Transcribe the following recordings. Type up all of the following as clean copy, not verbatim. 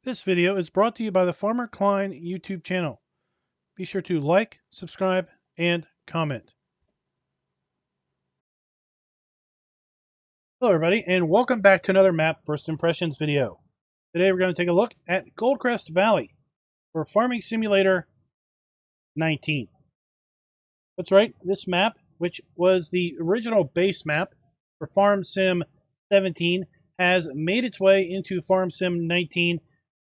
This video is brought to you by the Farmer Klein YouTube channel. Be sure to like, subscribe, and comment. Hello everybody, and welcome back to another map first impressions video. Today we're going to take a look at Crest Valley for Farming Simulator 19. That's right, this map, which was the original base map for Farm Sim 17, has made its way into Farm Sim 19,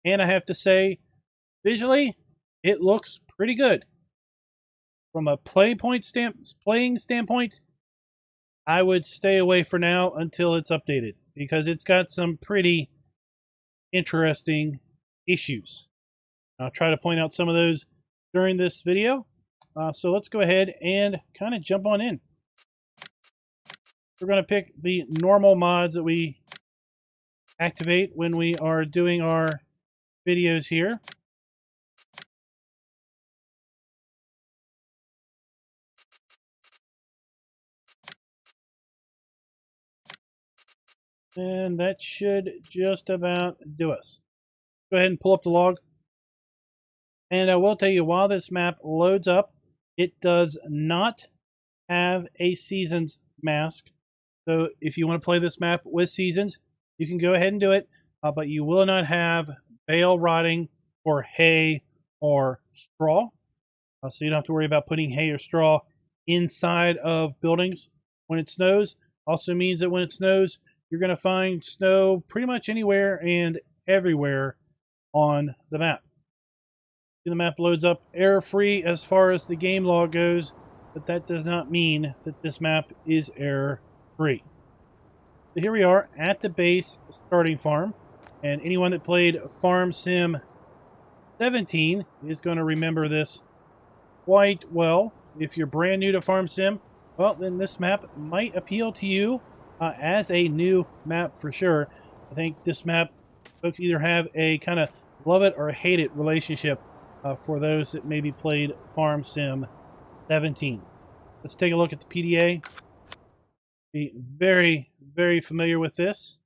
and I have to say, visually, it looks pretty good. From a playing standpoint, I would stay away for now until it's updated, because it's got some pretty interesting issues. I'll try to point out some of those during this video. So let's go ahead and kind of jump on in. We're going to pick the normal mods that we activate when we are doing our videos here. And that should just about do us. Go ahead and pull up the log. And I will tell you, while this map loads up, it does not have a seasons mask. So if you want to play this map with seasons, you can go ahead and do it, but you will not have bale rotting or hay or straw. So you don't have to worry about putting hay or straw inside of buildings when it snows. Also means that when it snows, you're going to find snow pretty much anywhere and everywhere on the map. The map loads up error-free as far as the game log goes, but that does not mean that this map is error-free. So here we are at the base starting farm, and anyone that played Farm Sim 17 is going to remember this quite well. If you're brand new to Farm Sim, well, then this map might appeal to you as a new map for sure. I think this map, folks either have a kind of love it or hate it relationship for those that maybe played Farm Sim 17. Let's take a look at the PDA. Be very, very familiar with this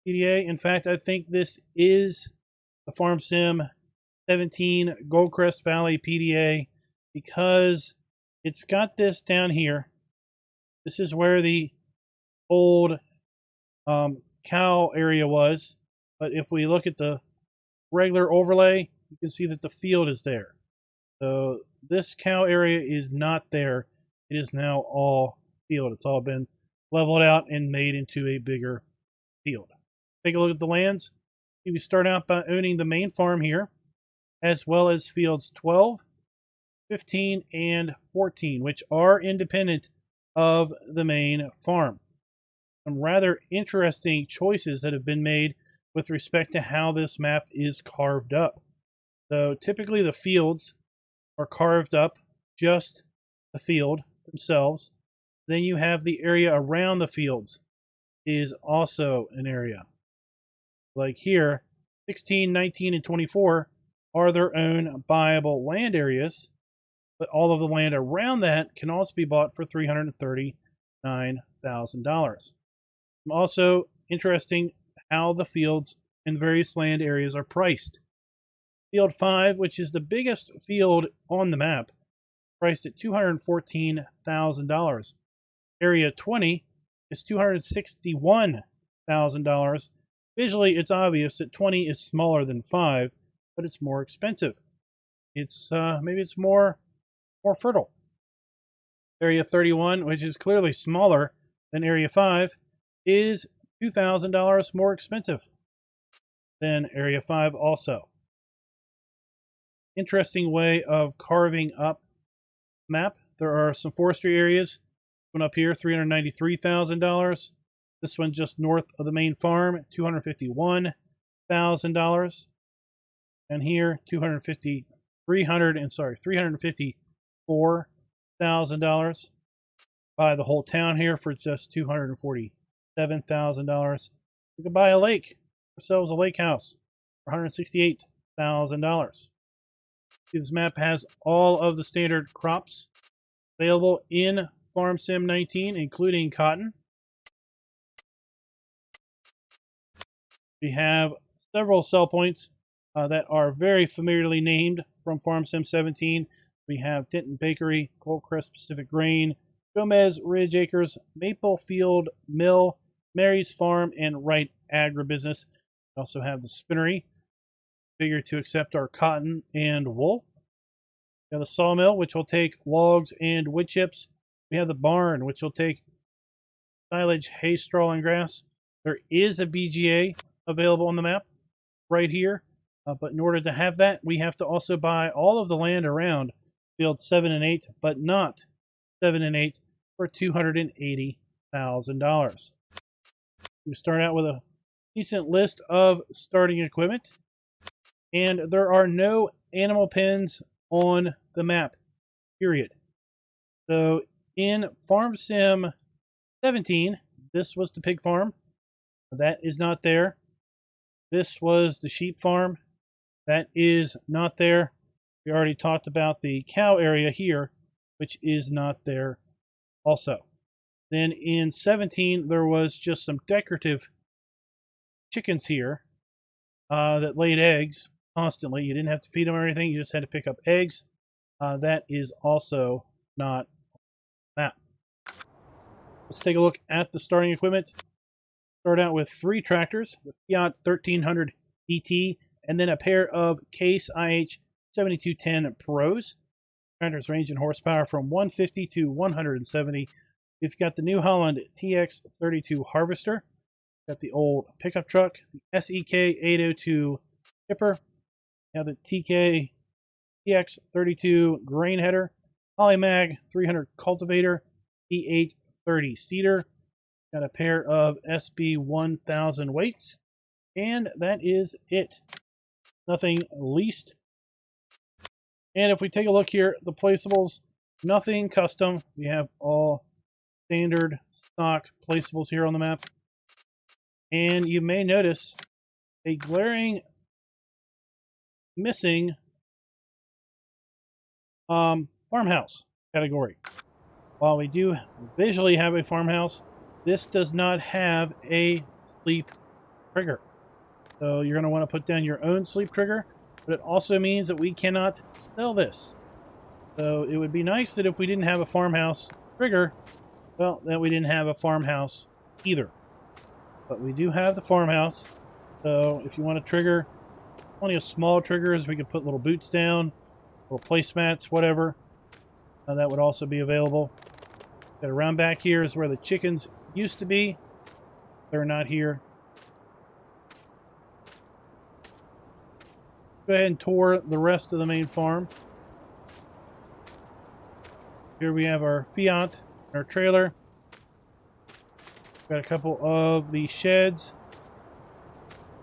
PDA. In fact, I think this is the Farm Sim 17 Crest Valley PDA because it's got this down here. This is where the old cow area was, but if we look at the regular overlay, you can see that the field is there. So this cow area is not there. It is now all field. It's all been leveled out and made into a bigger field. Take a look at the lands. We start out by owning the main farm here, as well as fields 12, 15, and 14, which are independent of the main farm. Some rather interesting choices that have been made with respect to how this map is carved up. So typically the fields are carved up just the field themselves. Then you have the area around the fields is also an area. Like here, 16, 19, and 24 are their own buyable land areas, but all of the land around that can also be bought for $339,000. Also interesting how the fields and various land areas are priced. Field 5, which is the biggest field on the map, priced at $214,000. Area 20 is $261,000. Visually, it's obvious that 20 is smaller than 5, but it's more expensive. It's maybe it's more fertile. Area 31, which is clearly smaller than Area 5, is $2,000 more expensive than Area 5 also. Interesting way of carving up map. There are some forestry areas. One up here, $393,000. This one just north of the main farm, $251,000. And here, $354,000. Buy the whole town here for just $247,000. We could buy a lake, ourselves a lake house for $168,000. This map has all of the standard crops available in Farm Sim 19, including cotton. We have several sell points that are very familiarly named from Farm Sim 17. We have Denton Bakery, Crest Pacific Grain, Gomez Ridge Acres, Maple Field Mill, Mary's Farm, and Wright Agribusiness. We also have the Spinnery, figure to accept our cotton and wool. We have the Sawmill, which will take logs and wood chips. We have the Barn, which will take silage, hay, straw, and grass. There is a BGA available on the map right here, but in order to have that, we have to also buy all of the land around field 7 and 8, but not 7 and 8 for $280,000. We start out with a decent list of starting equipment, and there are no animal pens on the map, period. So in Farm Sim 17, this was the pig farm. That is not there. This was the sheep farm. That is not there. We already talked about the cow area here, which is not there also. Then in 17, there was just some decorative chickens here that laid eggs constantly. You didn't have to feed them or anything. You just had to pick up eggs. That is also not that. Let's take a look at the starting equipment. Start out with 3 tractors, the Fiat 1300 DT, and then a pair of Case IH 7210 Pros. Tractors range in horsepower from 150 to 170. We've got the New Holland TX32 Harvester. Got the old pickup truck, the SEK 802 Tipper. Now the TK TX32 Grain Header, Polymag 300 Cultivator, E830 Seeder. Got a pair of SB 1000 weights, and that is it. Nothing leased. And if we take a look here, the placeables, nothing custom. We have all standard stock placeables here on the map. And you may notice a glaring missing farmhouse category. While we do visually have a farmhouse, this does not have a sleep trigger. So you're going to want to put down your own sleep trigger, but it also means that we cannot sell this. So it would be nice that if we didn't have a farmhouse trigger, well, that we didn't have a farmhouse either. But we do have the farmhouse. So if you want to trigger, plenty of small triggers, we could put little boots down, little placemats, whatever. That would also be available. Got around back here is where the chickens used to be. They're not here. Go ahead and tour the rest of the main farm. Here we have our Fiat, our trailer. Got a couple of the sheds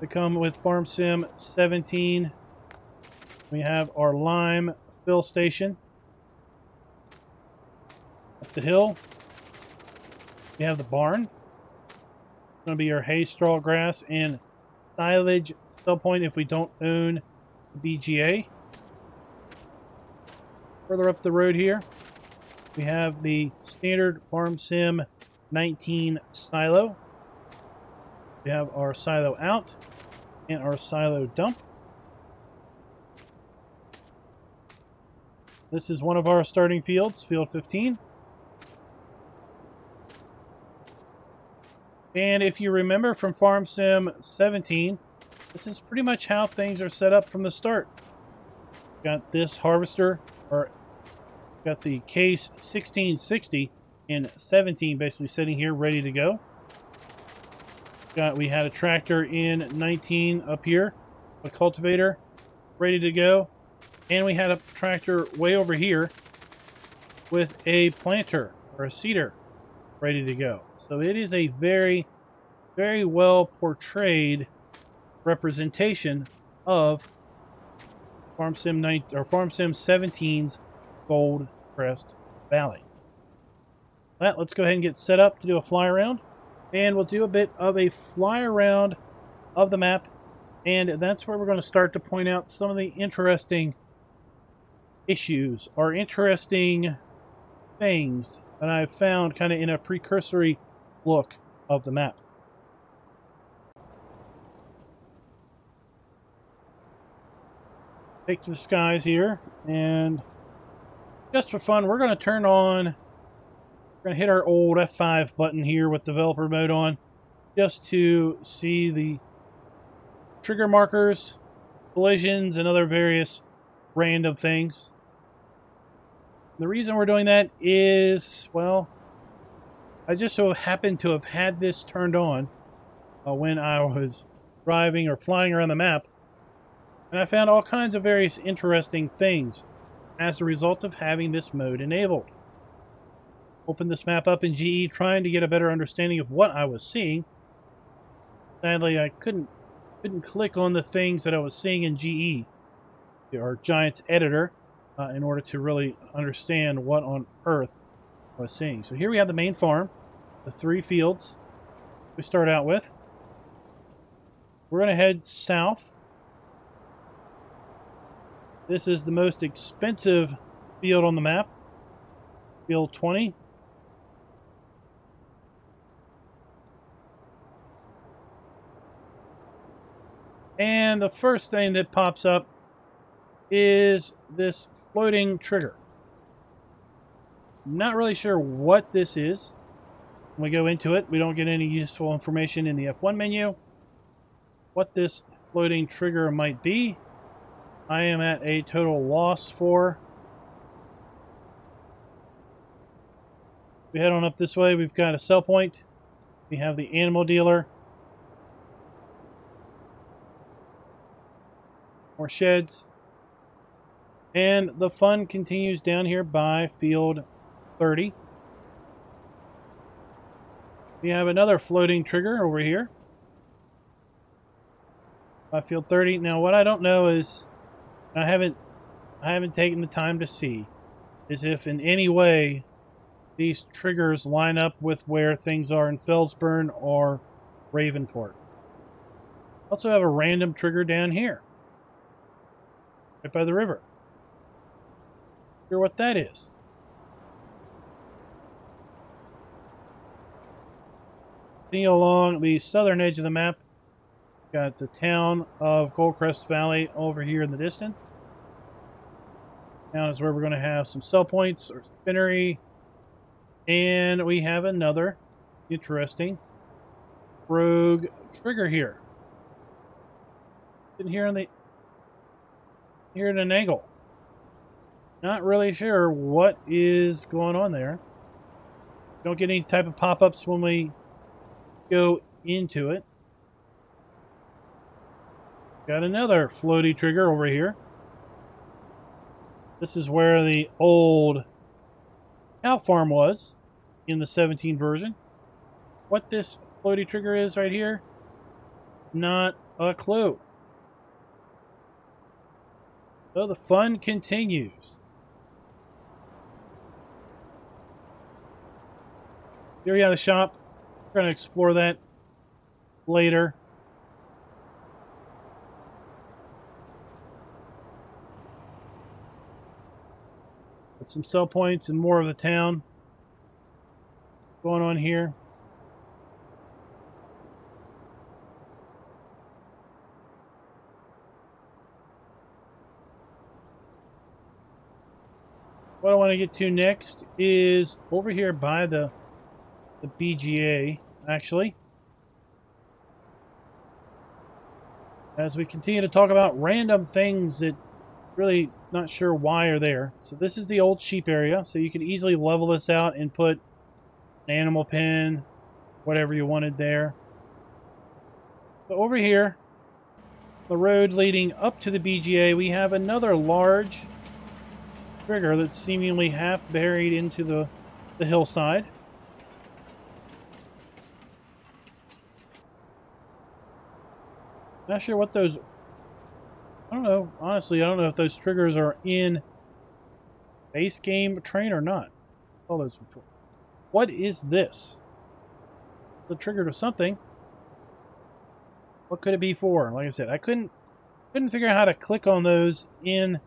that come with Farm Sim 17. We have our lime fill station. Up the hill, we have the barn. It's going to be our hay, straw, grass, and silage sell point if we don't own the BGA. Further up the road here, we have the standard Farm Sim 19 silo. We have our silo out and our silo dump. This is one of our starting fields, field 15. And if you remember from Farm Sim 17, this is pretty much how things are set up from the start. Got this harvester, or got the Case 1660 in 17 basically sitting here ready to go. We had a tractor in 19 up here, a cultivator ready to go, and we had a tractor way over here with a planter or a seeder ready to go. So it is a very, very well portrayed representation of Farm Sim 19 or Farm Sim 17's Gold Crest Valley. Let's go ahead and get set up to do a fly around, and we'll do a bit of a fly around of the map, and that's where we're going to start to point out some of the interesting issues or interesting things that I've found kind of in a precursory look of the map. take to the skies here, and just for fun, we're going to turn on, we're going to hit our old F5 button here with developer mode on, just to see the trigger markers, collisions, and other various random things. The reason we're doing that is, well, I just so happened to have had this turned on when I was driving or flying around the map, and I found all kinds of various interesting things as a result of having this mode enabled. Opened this map up in GE trying to get a better understanding of what I was seeing. Sadly, I couldn't click on the things that I was seeing in GE, or Giant's editor, in order to really understand what on earth I was seeing. So here we have the main farm, the 3 fields we start out with. We're going to head south. This is the most expensive field on the map, field 20. And the first thing that pops up is this floating trigger. Not really sure what this is. When we go into it, we don't get any useful information in the F1 menu. What this floating trigger might be, I am at a total loss for. We head on up this way. We've got a sell point. We have the animal dealer. More sheds. And the fun continues down here by field 30. We have another floating trigger over here by field 30. Now what I don't know is, I haven't taken the time to see, is if in any way these triggers line up with where things are in Felsburn or Ravenport. Also have a random trigger down here, right by the river. Not sure what that is. Continue along the southern edge of the map. Got the town of Crest Valley over here in the distance. Town is where we're going to have some sell points or spinnery. And we have another interesting rogue trigger here. Sitting here at an angle. Not really sure what is going on there. Don't get any type of pop-ups when we go into it. Got another floaty trigger over here. This is where the old cow farm was in the 17 version. What this floaty trigger is right here, not a clue. So the fun continues. Here we have the shop. We're going to explore that later. Got some sell points and more of the town going on here. What I want to get to next is over here by the BGA, actually. As we continue to talk about random things that really not sure why are there. So this is the old sheep area, so you can easily level this out and put an animal pen, whatever you wanted there. So over here, the road leading up to the BGA, we have another large trigger that's seemingly half buried into the hillside. Not sure what those, I don't know, honestly, I don't know if those triggers are in base game train or not. I saw those before. What is this? The trigger to something. What could it be for? Like I said, I couldn't figure out how to click on those in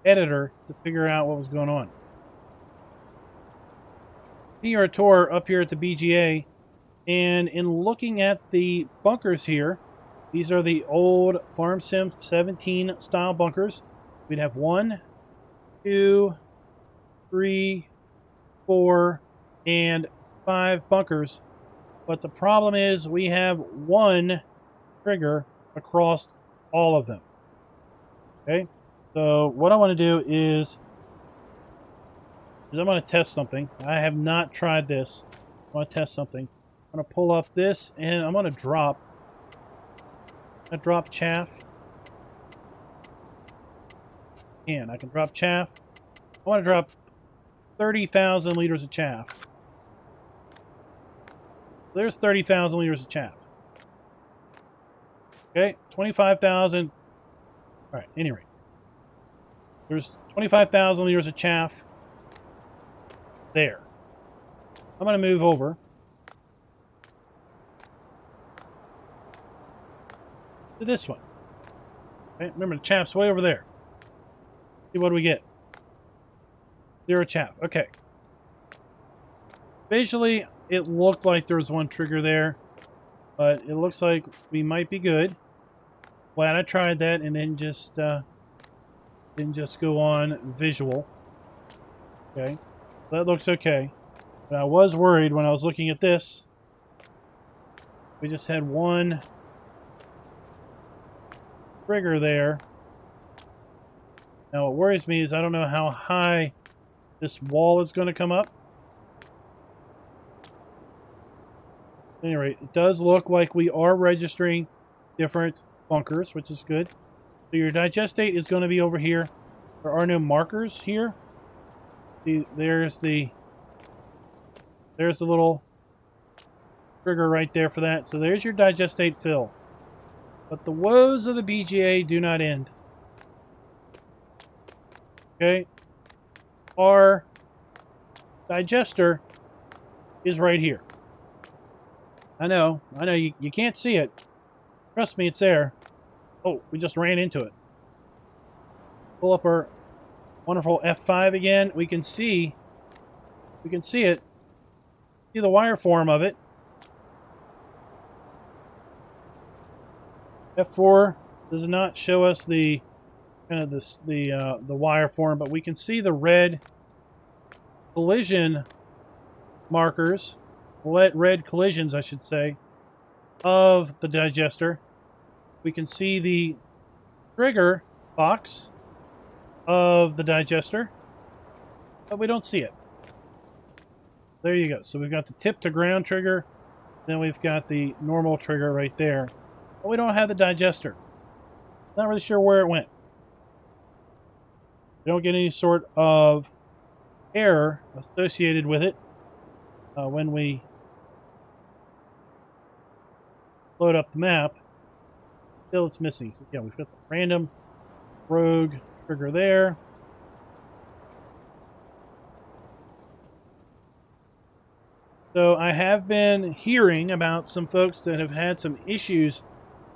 editor to figure out what was going on. Here a tour up here at the BGA, and in looking at the bunkers here, these are the old Farm Sim 17 style bunkers. we'd have 1, 2, 3, 4, and 5 bunkers. But the problem is we have 1 trigger across all of them. Okay, so what I want to do is I'm going to test something. I have not tried this. I want to test something. I'm going to pull up this and I'm going to drop chaff. And I can drop chaff. I want to drop 30,000 liters of chaff. There's 30,000 liters of chaff. Okay, 25,000. All right, any rate. There's 25,000 liters of chaff there. I'm going to move over to this one. Okay, remember the chaff's way over there. See what do we get? 0 chaff. Okay. Visually, it looked like there was 1 trigger there, but it looks like we might be good. Glad I tried that and then just didn't just go on visual. Okay, that looks okay. But I was worried when I was looking at this. We just had 1 trigger there. Now what worries me is I don't know how high this wall is going to come up. At any rate, it does look like we are registering different bunkers, which is good. So your digestate is going to be over here. There are no markers here. See, there's the little trigger right there for that. So there's your digestate fill. But the woes of the BGA do not end. Okay? Our digester is right here. I know you can't see it. Trust me, it's there. Oh, we just ran into it. Pull up our wonderful F5 again. We can see it. See the wire form of it. F4 does not show us the kind of the wire form, but we can see the red collision markers, red collisions, I should say, of the digester. We can see the trigger box of the digester, but we don't see it. There you go. So we've got the tip to ground trigger, then we've got the normal trigger right there, but we don't have the digester. Not really sure where it went. We don't get any sort of error associated with it when we load up the map. Still it's missing. So yeah, we've got the random rogue trigger there. So I have been hearing about some folks that have had some issues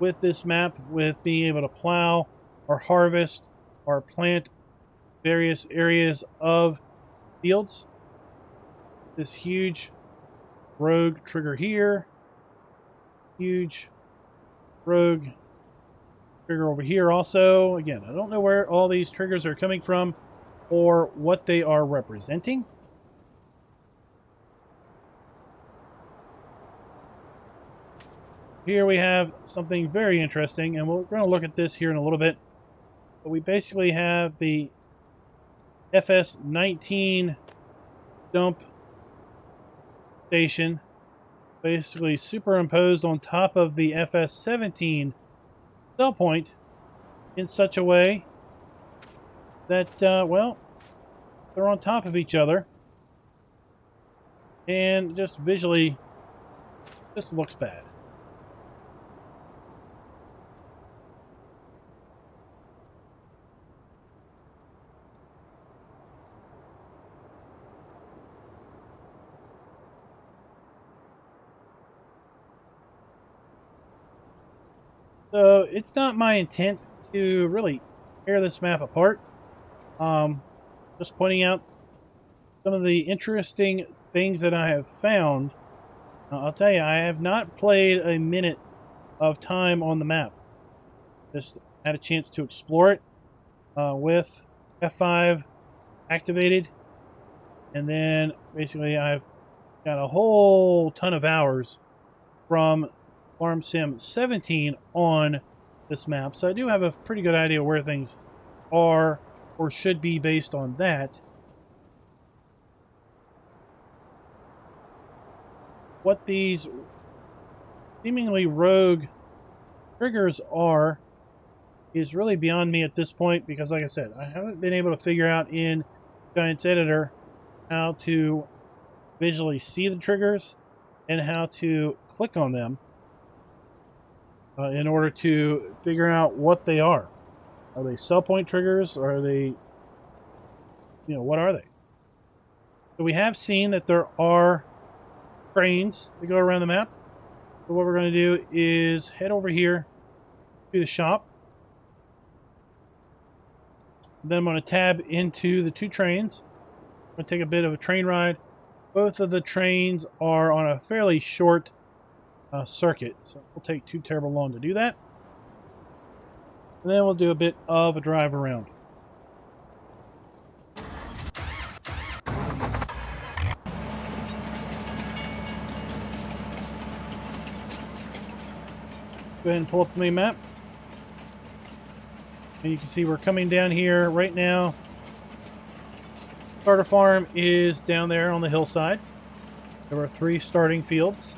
with this map, with being able to plow or harvest or plant various areas of fields. This huge rogue trigger here. Huge rogue trigger over here also. Again, I don't know where all these triggers are coming from or what they are representing. Here we have something very interesting, and we're going to look at this here in a little bit. But we basically have the FS19 dump station basically superimposed on top of the FS17 cell point in such a way that, well, they're on top of each other, and just visually, just looks bad. So it's not my intent to really tear this map apart. Just pointing out some of the interesting things that I have found. I'll tell you, I have not played a minute of time on the map. Just had a chance to explore it. with F5 activated. And then basically I've got a whole ton of hours from Farm Sim 17 on this map. So I do have a pretty good idea where things are or should be based on that. What these seemingly rogue triggers are is really beyond me at this point because, like I said, I haven't been able to figure out in Giant's Editor how to visually see the triggers and how to click on them in order to figure out what they are. Are they sell point triggers? Or are they, what are they? So we have seen that there are trains that go around the map. So what we're going to do is head over here to the shop. Then I'm going to tab into the 2 trains. I'm going to take a bit of a train ride. Both of the trains are on a fairly short circuit, so it will take too terrible long to do that. And then we'll do a bit of a drive around. Go ahead and pull up the main map. And you can see we're coming down here right now. Starter farm is down there on the hillside. There are 3 starting fields.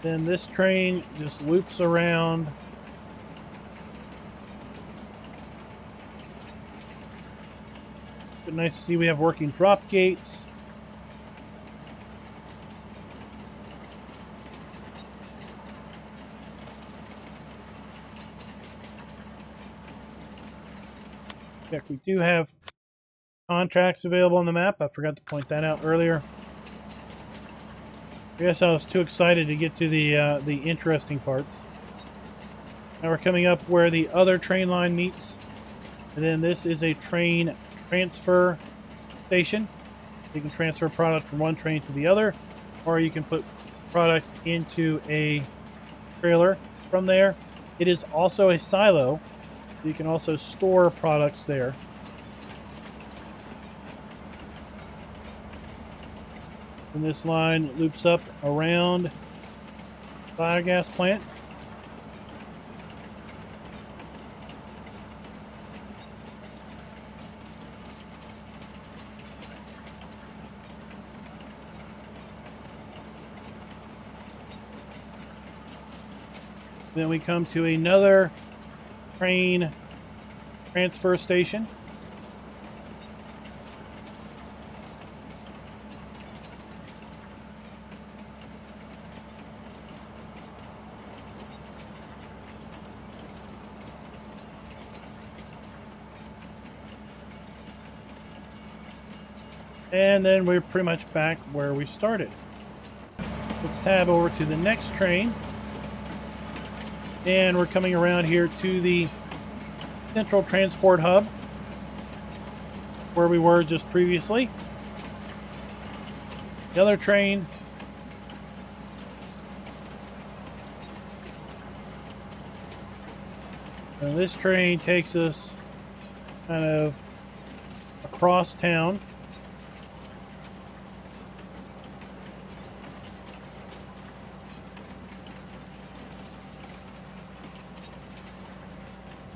Then this train just loops around. But nice to see we have working drop gates. Check, we do have contracts available on the map. I forgot to point that out earlier. I guess I was too excited to get to the interesting parts. Now we're coming up where the other train line meets. And then this is a train transfer station. You can transfer product from one train to the other, or you can put product into a trailer from there. It is also a silo. You can also store products there. And this line loops up around the biogas plant. Then we come to another train transfer station. And then we're pretty much back where we started. Let's tab over to the next train. And we're coming around here to the Central Transport Hub, where we were just previously. The other train and this train takes us kind of across town.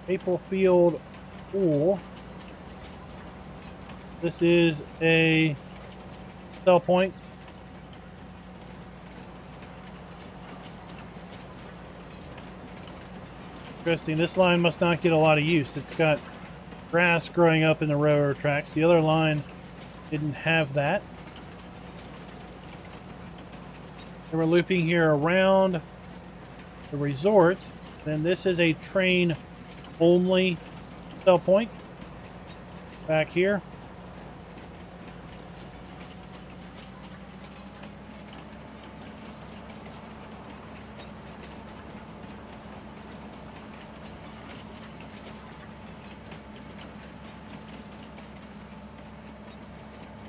Maple Field Pool. This is a sell point. Interesting, this line must not get a lot of use. It's got grass growing up in the railroad tracks. The other line didn't have that. And we're looping here around the resort. Then this is a train only sell point back here.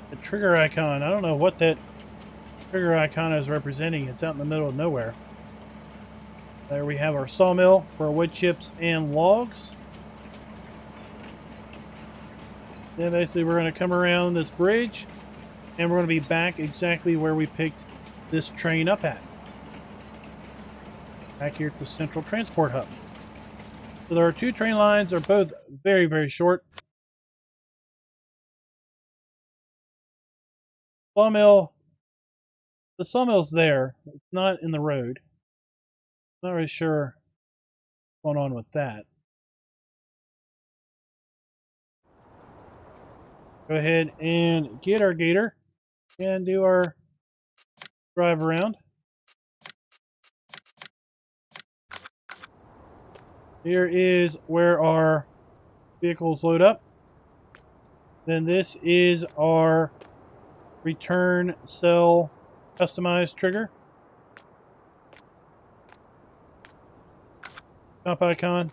The trigger icon, I don't know what that trigger icon is representing. It's out in the middle of nowhere. There we have our sawmill for our wood chips and logs. Then basically we're going to come around this bridge and we're going to be back exactly where we picked this train up at. Back here at the Central Transport Hub. So there are two train lines. They're both very, very short. Sawmill. The sawmill's there. It's not in the road. Not really sure what's going on with that. Go ahead and get our gator and do our drive around. Here is where our vehicles load up. Then this is our return cell customized trigger. Top icon.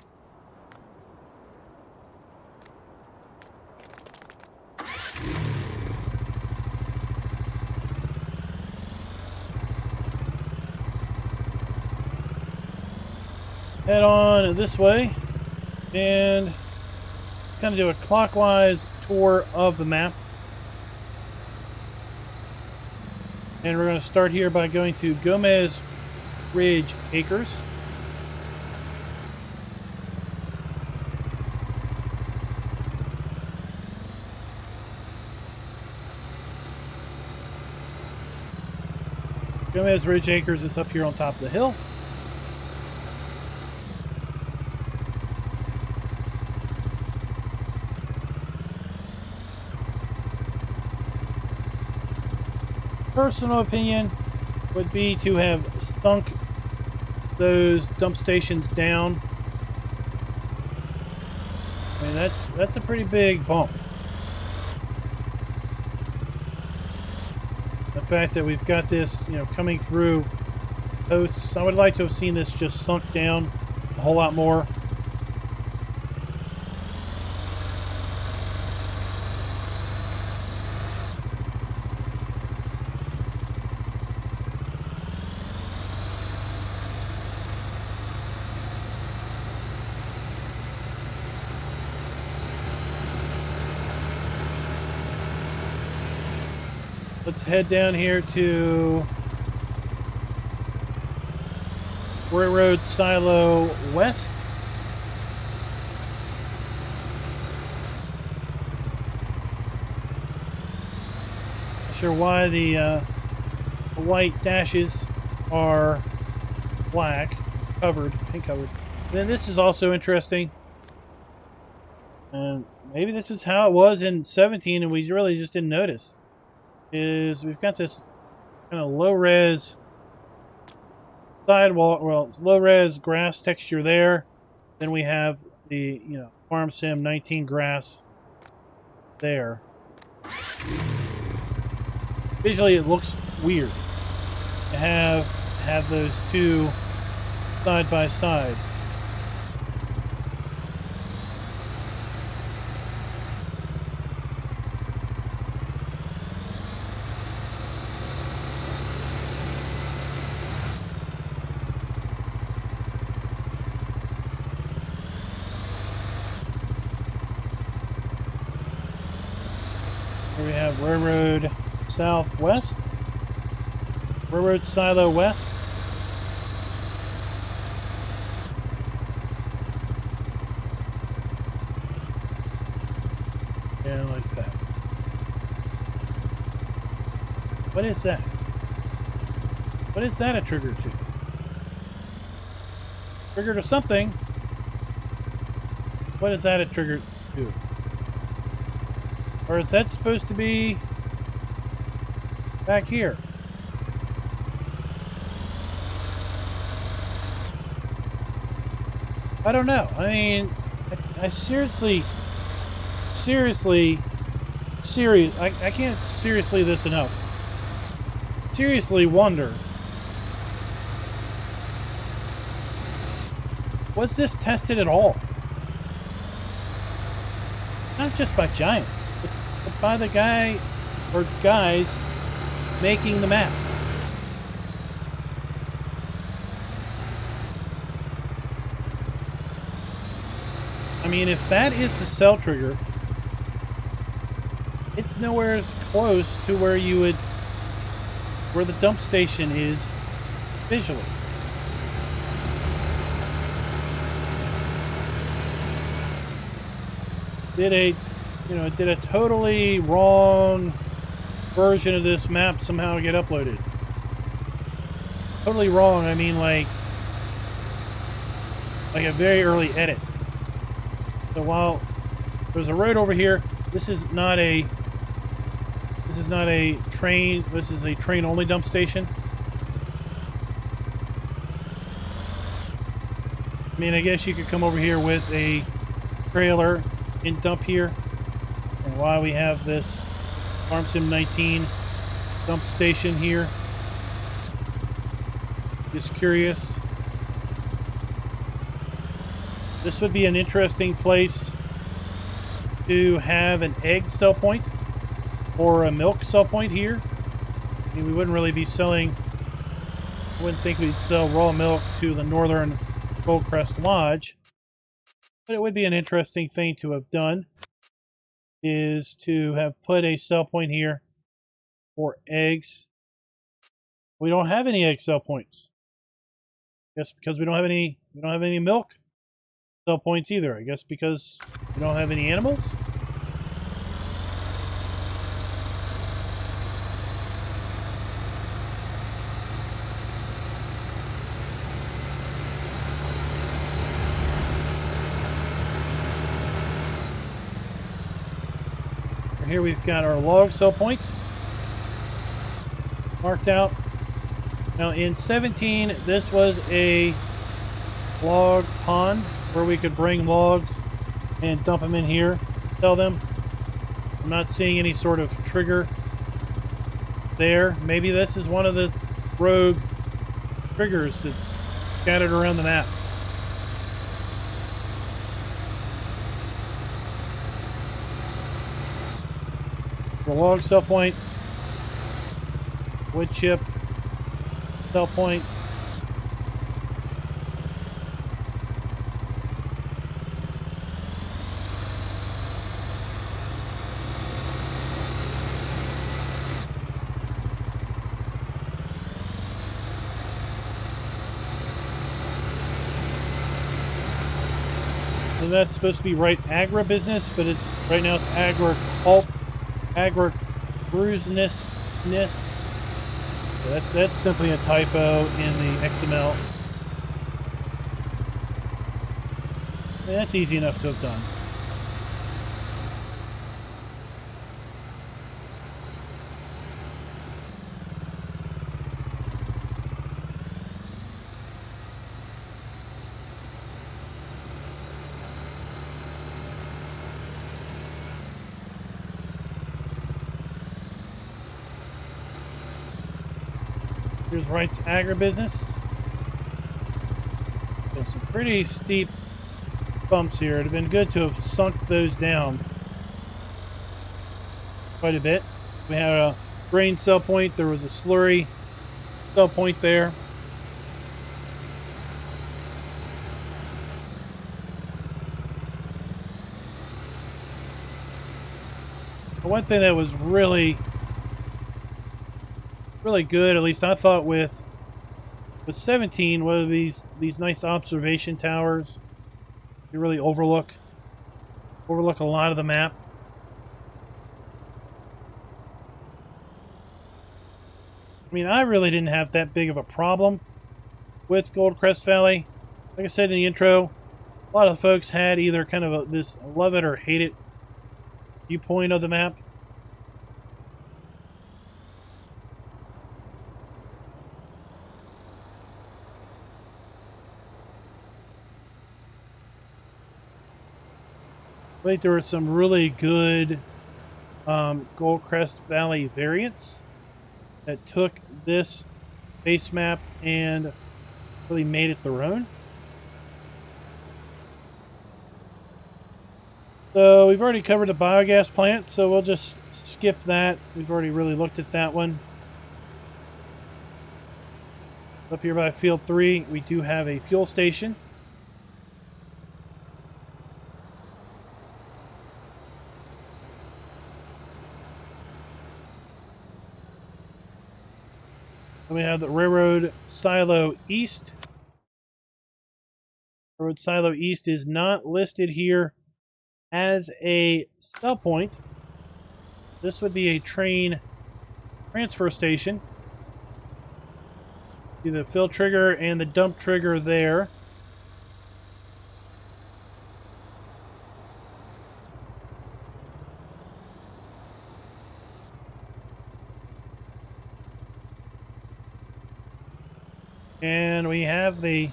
Head on this way and kind of do a clockwise tour of the map. And we're going to start here by going to Gomez Ridge Acres. Gomez Ridge Acres is up here on top of the hill. Personal opinion would be to have sunk those dump stations down. I mean, that's a pretty big bump. The fact that we've got this, coming through posts, I would like to have seen this just sunk down a whole lot more. Let's head down here to Railroad Silo West. Not sure why the white dashes are black, paint covered. And then this is also interesting. And maybe this is how it was in 17 and we really just didn't notice. Is we've got this kind of low-res sidewalk, well, it's low-res grass texture there. Then we have the, Farm Sim 19 grass there. Visually, it looks weird to have those two side by side. We have Railroad Southwest, Railroad Silo West. And like that. What is that? What is that a trigger to? Trigger to something. What is that a trigger to? Or is that supposed to be back here? I don't know. I mean, I seriously, I can't seriously this enough. Seriously wonder, was this tested at all? Not just by Giants, but by the guy or guys making the map. I mean, if that is the cell trigger, it's nowhere as close to where the dump station is visually. Did a totally wrong version of this map somehow get uploaded? Totally wrong, I mean like a very early edit. So while there's a road over here, this is not a train, this is a train only dump station. I mean, I guess you could come over here with a trailer and dump here. And while we have this Farm Sim 19 dump station here, just curious. This would be an interesting place to have an egg sell point or a milk sell point here. I mean, we wouldn't really be selling, I wouldn't think we'd sell raw milk to the Northern Gold Crest Lodge, but it would be an interesting thing to have done, is to have put a sell point here for eggs. We don't have any egg sell points. I guess because we don't have any milk sell points either. I guess because we don't have any animals. Here we've got our log sell point marked out. Now in 17, this was a log pond where we could bring logs and dump them in here to sell them. I'm not seeing any sort of trigger there. Maybe this is one of the rogue triggers that's scattered around the map. The log sell point, wood chip sell point. So that's supposed to be right agribusiness, but it's right now it's agri-bruiseness. So that's simply a typo in the XML. And that's easy enough to have done. Here's Wright's Agribusiness. There's some pretty steep bumps here. It'd have been good to have sunk those down quite a bit. We had a grain sell point. There was a slurry sell point there. But one thing that was really good, at least I thought, with 17 were these nice observation towers. You really overlook a lot of the map. I mean, I really didn't have that big of a problem with Gold Crest Valley. Like I said in the intro, a lot of folks had either kind of this love it or hate it viewpoint of the map. I think there were some really good Gold Crest Valley variants that took this base map and really made it their own. So we've already covered the biogas plant, so we'll just skip that. We've already really looked at that one. Up here by Field 3, we do have a fuel station. Then we have the Railroad Silo East. Railroad Silo East is not listed here as a sell point. This would be a train transfer station. See the fill trigger and the dump trigger there. And we have the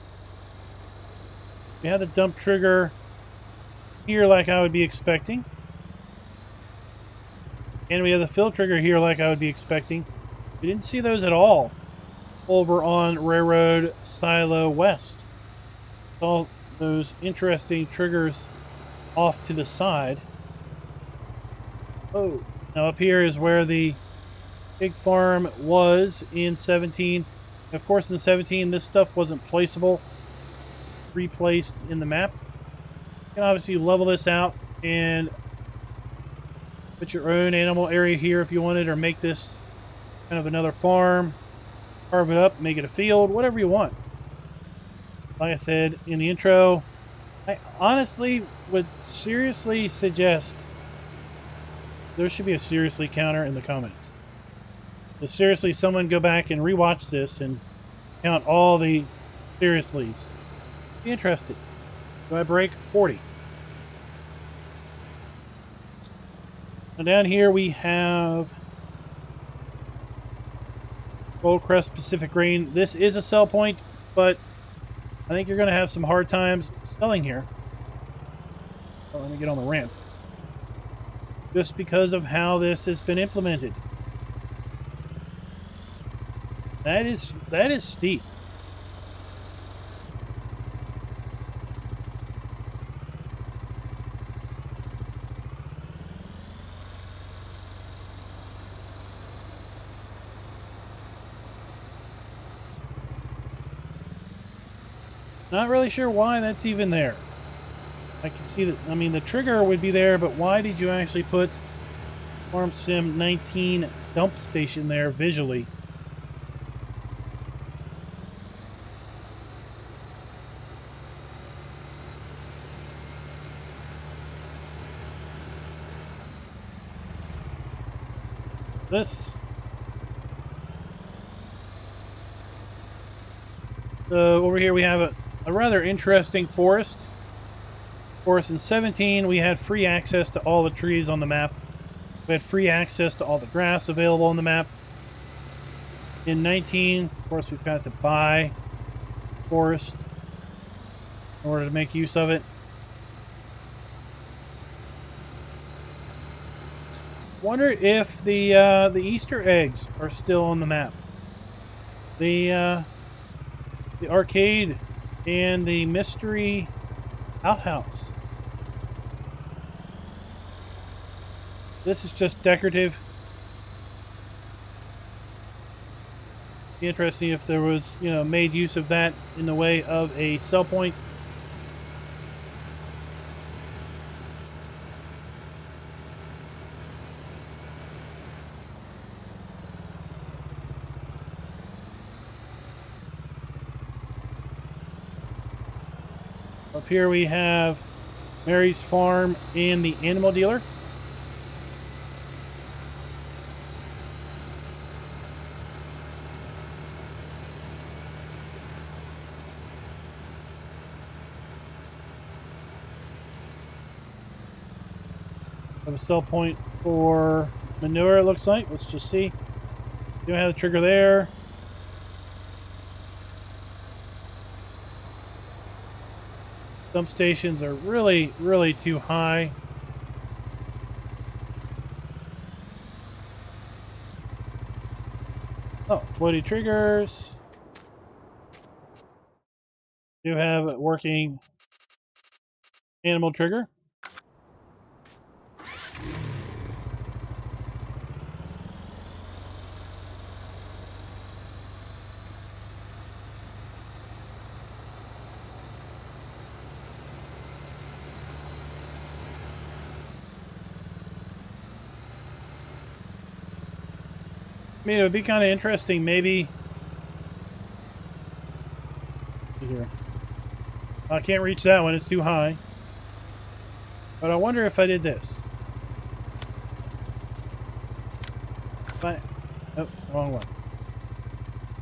dump trigger here like I would be expecting. And we have the fill trigger here like I would be expecting. We didn't see those at all over on Railroad Silo West. All those interesting triggers off to the side. Oh, now up here is where the pig farm was in 17. Of course, in 17, this stuff wasn't placeable, replaced in the map. You can obviously level this out and put your own animal area here if you wanted, or make this kind of another farm, carve it up, make it a field, whatever you want. Like I said in the intro, I honestly would seriously suggest there should be a seriously counter in the comments. So seriously, someone go back and rewatch this and count all the seriouslys. Be interested. Do I break 40? Now down here we have Gold Crest Pacific Grain. This is a sell point, but I think you're going to have some hard times selling here. Oh, let me get on the ramp. Just because of how this has been implemented. That is steep. Not really sure why that's even there. I can see that, I mean, the trigger would be there, but why did you actually put Farm Sim 19 dump station there visually? This. So over here we have a rather interesting forest. Of course, in 17 we had free access to all the trees on the map. We had free access to all the grass available on the map. In 19, of course, we've got to buy forest in order to make use of it. Wonder if the Easter eggs are still on the map. The arcade and the mystery outhouse. This is just decorative. Be interesting if there was, made use of that in the way of a sell point. Up here we have Mary's Farm and the animal dealer. Have a sell point for manure, it looks like. Let's just see. Do I have the trigger there? Dump stations are really, really too high. Oh, floaty triggers. Do have a working animal trigger. I mean, it would be kind of interesting, maybe I can't reach that one, it's too high. But I wonder if I did this. But, oh, wrong one.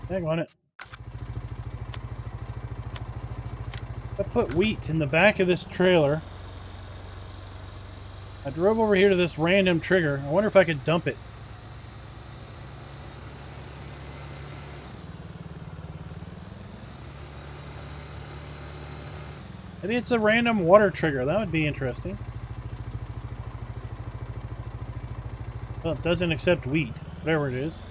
Hang on it. I put wheat in the back of this trailer. I drove over here to this random trigger. I wonder if I could dump it. Maybe it's a random water trigger. That would be interesting. Well, it doesn't accept wheat, whatever it is.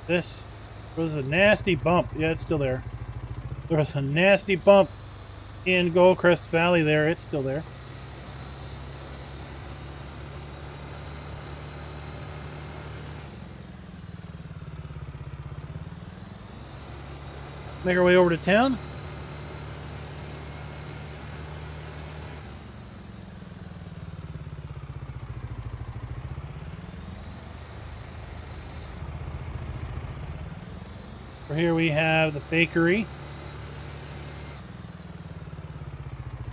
This was a nasty bump. Yeah, it's still there. There was a nasty bump in Crest Valley there. It's still there. Make our way over to town. Over here we have the bakery.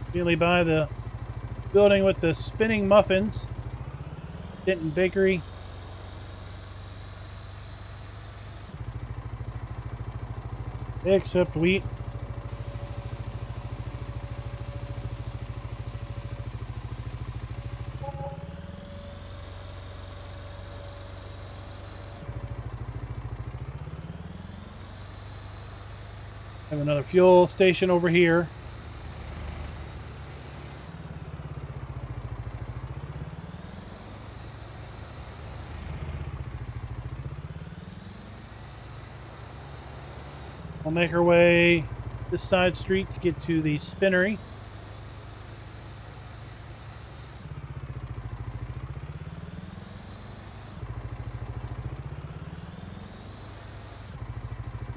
Immediately by the building with the spinning muffins. Denton Bakery. They accept wheat. Have another fuel station over here. We'll make our way this side street to get to the spinnery.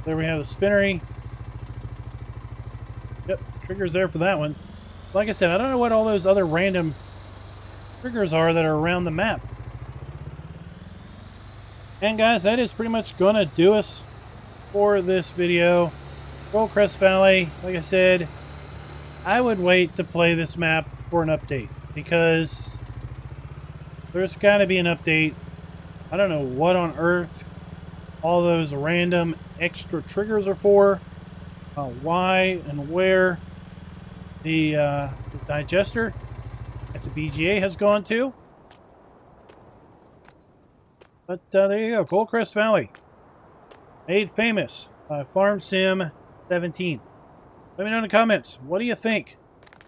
There we have the spinnery. Yep, triggers there for that one. Like I said, I don't know what all those other random triggers are that are around the map. And guys, that is pretty much gonna do us for this video. Crest Valley, like I said, I would wait to play this map for an update because there's got to be an update. I don't know what on earth all those random extra triggers are for, why and where the digester at the BGA has gone to. But there you go, Crest Valley, made famous by Farm Sim 17. Let me know in the comments, what do you think?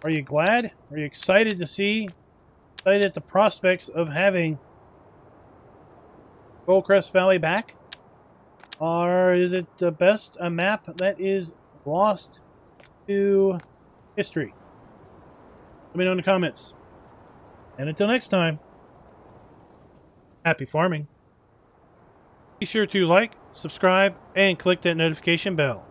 Are you glad? Are you excited to see, excited at the prospects of having Crest Valley back? Or is it best a map that is lost to history? Let me know in the comments. And until next time, happy farming. Be sure to like, subscribe, and click that notification bell.